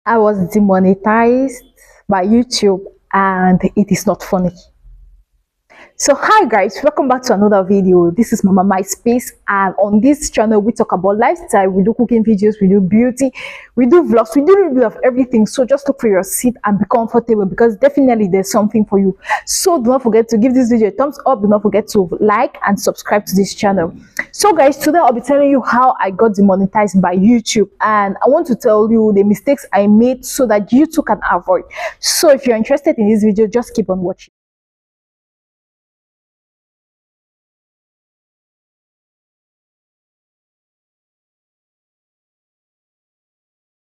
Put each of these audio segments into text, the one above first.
I was demonetized by YouTube and it is not funny. So hi guys, welcome back to another video. This is MAMA-MYLES, and on this channel we talk about lifestyle, we do cooking videos, we do beauty, we do vlogs, we do a little bit of everything. So just look for your seat and be comfortable, because definitely there's something for you. So do not forget to give this video a thumbs up, do not forget to like and subscribe to this channel. So guys, today I'll be telling you how I got demonetized by YouTube, and I want to tell you the mistakes I made so that you too can avoid. So if you're interested in this video, just keep on watching.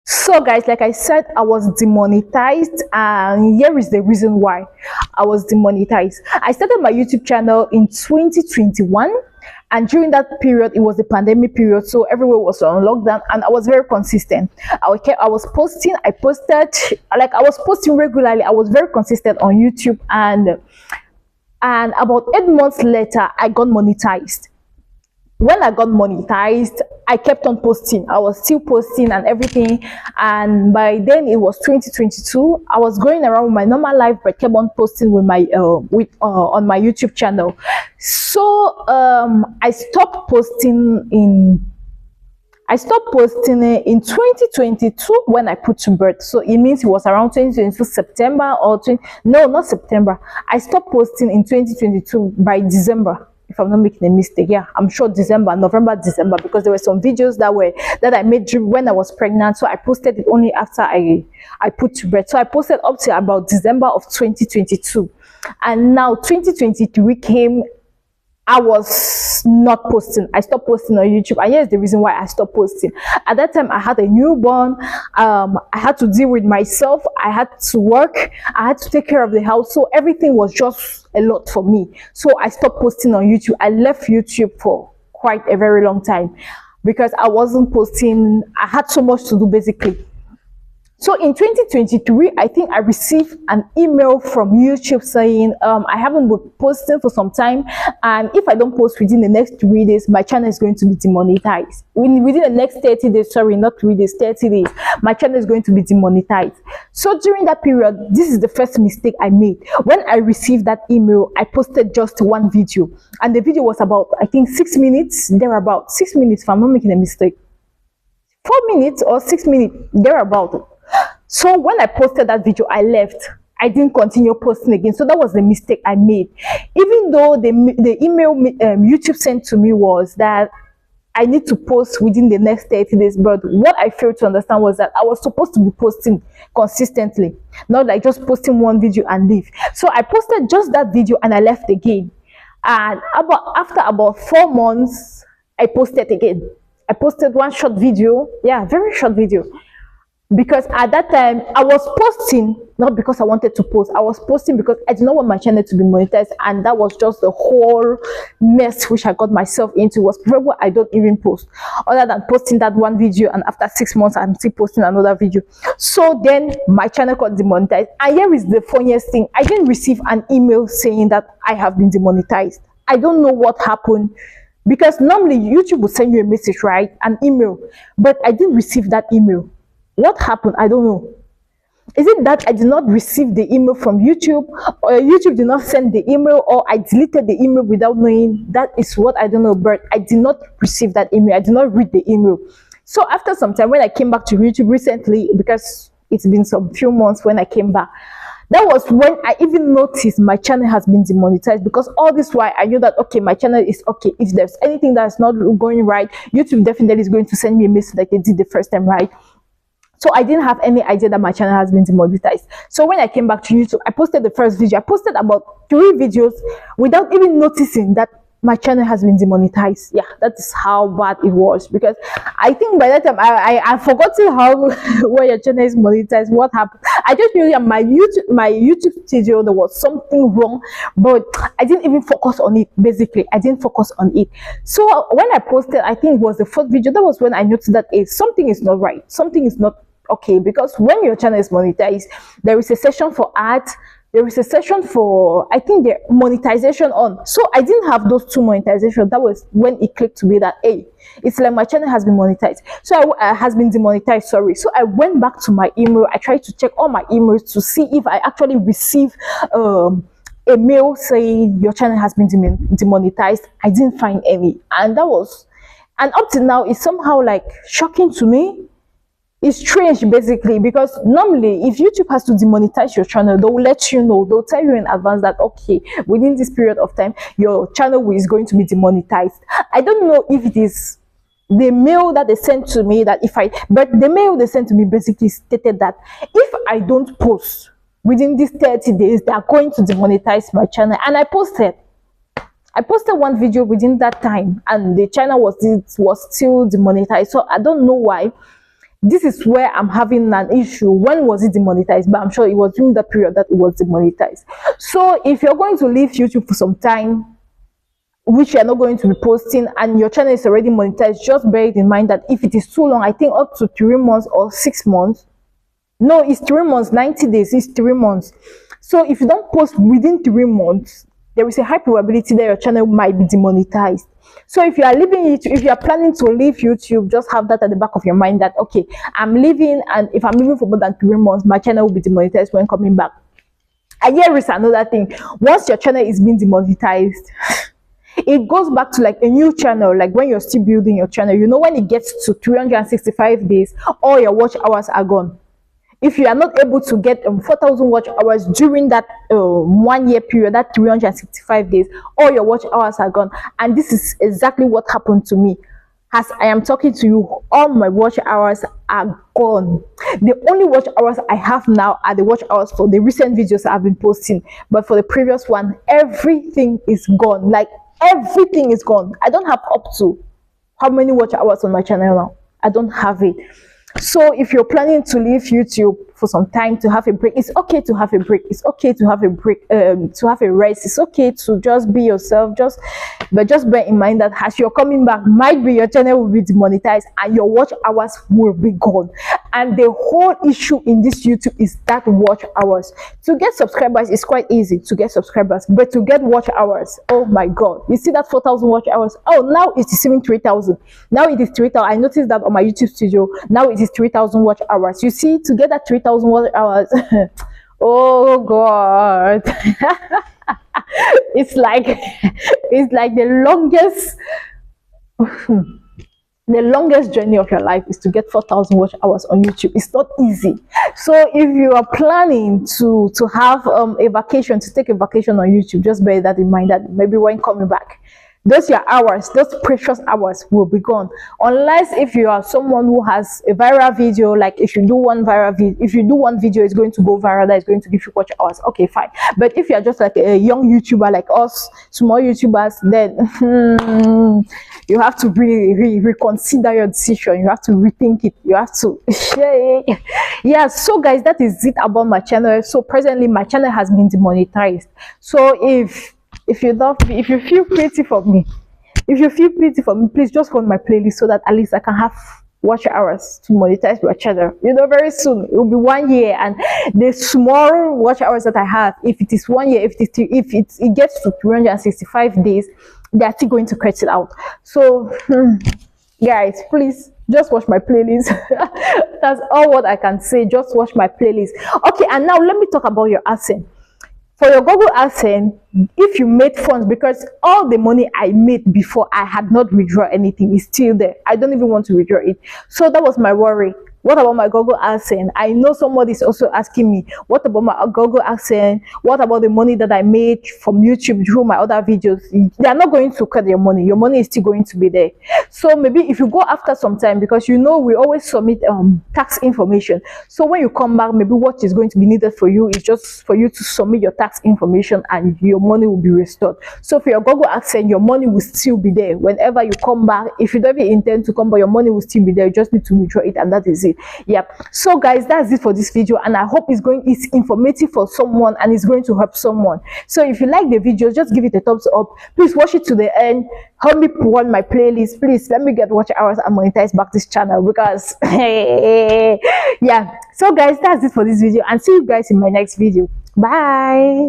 So guys, like I said, I was demonetized, and here is the reason why I was demonetized. I started my YouTube channel in 2021, and during that period it was the pandemic period, so everywhere was on lockdown, and I was very consistent. I was posting regularly. I was very consistent on YouTube, and about 8 months later I got monetized. When I got monetized, I kept on posting. I was still posting and everything. And by then it was 2022. I was going around with my normal life, but kept on posting with my on my YouTube channel. So I stopped posting in 2022 when I put to birth. So it means it was around 2022 September or no, not September. I stopped posting in 2022 by December, if I'm not making a mistake. Yeah, I'm sure November, December, because there were some videos that I made when I was pregnant. So I posted it only after I put to birth. So I posted up to about December of 2022, and now 2023 came. I was not posting. I stopped posting on YouTube, and here's the reason why I stopped posting. At that time, I had a newborn. I had to deal with myself. I had to work. I had to take care of the house. So everything was just a lot for me. So I stopped posting on YouTube. I left YouTube for quite a very long time because I wasn't posting. I had so much to do, basically. So in 2023, I think I received an email from YouTube saying, I haven't been posting for some time, and if I don't post within the next 3 days, my channel is going to be demonetized. Within the next 30 days, sorry, not 3 days, 30 days, my channel is going to be demonetized. So during that period, this is the first mistake I made. When I received that email, I posted just one video, and the video was about, I think, 6 minutes, thereabout. 6 minutes, if I'm not making a mistake. 4 minutes or 6 minutes, thereabout. So when I posted that video, I left. I didn't continue posting again. So that was the mistake I made. Even though the email YouTube sent to me was that I need to post within the next 30 days. But what I failed to understand was that I was supposed to be posting consistently, not like just posting one video and leave. So I posted just that video and I left again. And after about 4 months, I posted again. I posted one short video. Yeah, very short video. Because at that time I was posting not because I wanted to post. I was posting because I did not want my channel to be monetized, and that was just the whole mess which I got myself into. It was probably I don't even post other than posting that one video, and after 6 months I'm still posting another video. So then my channel got demonetized. And here is the funniest thing: I didn't receive an email saying that I have been demonetized. I don't know what happened, because normally YouTube will send you a message, right, an email, but I didn't receive that email. What happened? I don't know. Is it that I did not receive the email from YouTube, or YouTube did not send the email, or I deleted the email without knowing? That is what I don't know, but I did not receive that email. I did not read the email. So after some time, when I came back to YouTube recently, because it's been some few months when I came back, that was when I even noticed my channel has been demonetized. Because all this while I knew that, okay, my channel is okay. If there's anything that's not going right, YouTube definitely is going to send me a message like they did the first time, right? So I didn't have any idea that my channel has been demonetized. So when I came back to YouTube, I posted the first video. I posted about 3 videos without even noticing that my channel has been demonetized. Yeah, that is how bad it was. Because I think by that time I forgotten how when your channel is monetized, what happened. I just knew that my YouTube studio, there was something wrong, but I didn't even focus on it. Basically, I didn't focus on it. So when I posted, I think it was the 4th video, that was when I noticed that something is not right. Something is not okay, because when your channel is monetized, there is a section for ads, there is a section for, I think, the monetization on. So I didn't have those two monetization. That was when it clicked to me that, hey, it's like my channel has been monetized. So has been demonetized, sorry. So I went back to my email. I tried to check all my emails to see if I actually received a mail saying your channel has been demonetized. I didn't find any. And that was, and up to now, it's somehow like shocking to me. It's strange, basically, because normally if YouTube has to demonetize your channel, they'll let you know, they'll tell you in advance that, okay, within this period of time your channel is going to be demonetized. I don't know if it is the mail that they sent to me, that if I, but the mail they sent to me basically stated that if I don't post within these 30 days, they are going to demonetize my channel. And I posted one video within that time, and the channel was still demonetized. So I don't know why. This is where I'm having an issue. When was it demonetized? But I'm sure it was during the period that it was demonetized. So if you're going to leave YouTube for some time, which you're not going to be posting, and your channel is already monetized, just bear it in mind that if it is too long, I think up to 3 months or 6 months. No, it's 3 months, 90 days, it's 3 months. So if you don't post within 3 months, there is a high probability that your channel might be demonetized. So if you are leaving YouTube, if you are planning to leave YouTube, just have that at the back of your mind that, okay, I'm leaving, and if I'm leaving for more than 3 months, my channel will be demonetized when coming back. And here is another thing. Once your channel is being demonetized, it goes back to like a new channel. Like when you're still building your channel, you know, when it gets to 365 days, all your watch hours are gone. If you are not able to get 4,000 watch hours during that 1 year period, that 365 days, all your watch hours are gone. And this is exactly what happened to me. As I am talking to you, all my watch hours are gone. The only watch hours I have now are the watch hours for the recent videos I've been posting. But for the previous one, everything is gone. Like everything is gone. I don't have up to how many watch hours on my channel now. I don't have it. So if you're planning to leave YouTube for some time, to have a break, it's okay to have a break. It's okay to have a break, to have a rest. It's okay to just be yourself. But just bear in mind that as you're coming back, might be your channel will be demonetized and your watch hours will be gone. And the whole issue in this YouTube is that watch hours. To get subscribers is quite easy to get subscribers, but to get watch hours, oh my God! You see that 4,000 watch hours? Oh, now it's receiving 3,000. Now it is 3,000. I noticed that on my YouTube studio. Now it is 3,000 watch hours. You see, to get that 3,000 watch hours, oh God. it's like the longest journey of your life is to get 4,000 watch hours on YouTube. It's not easy. So if you are planning to have a vacation, to take a vacation on YouTube, just bear that in mind, that maybe when coming back, those your hours, those precious hours will be gone. Unless if you are someone who has a viral video, like if you do one video, it's going to go viral, that is going to give you watch hours. Okay, fine. But if you are just like a young YouTuber like us, small YouTubers, then you have to reconsider your decision. You have to rethink it. You have to yeah. So guys, that is it about my channel. So presently my channel has been demonetized. So if you love me, if you feel pity for me, please just go on my playlist so that at least I can have watch hours to monetize my channel. You know, very soon it will be 1 year, and the small watch hours that I have, if it is 1 year, if it gets to 365 days, they are still going to cut it out. So guys, please just watch my playlist. That's all what I can say. Just watch my playlist. Okay, and now let me talk about your AdSense. For your Google AdSense, if you made funds, because all the money I made before, I had not withdrawn anything, is still there. I don't even want to withdraw it. So that was my worry. What about my Google AdSense? I know somebody is also asking me, what about my Google AdSense? What about the money that I made from YouTube through my other videos? They are not going to cut your money. Your money is still going to be there. So maybe if you go after some time, because you know we always submit tax information. So when you come back, maybe what is going to be needed for you is just for you to submit your tax information and your money will be restored. So for your Google AdSense, your money will still be there. Whenever you come back, if you don't even intend to come back, your money will still be there. You just need to withdraw it, and that is it. Yep. So guys, that's it for this video, and I hope it's informative for someone and it's going to help someone. So if you like the video, just give it a thumbs up. Please watch it to the end. Help me put on my playlist. Please let me get watch hours and monetize back this channel, because yeah. So guys, that's it for this video, and see you guys in my next video. Bye.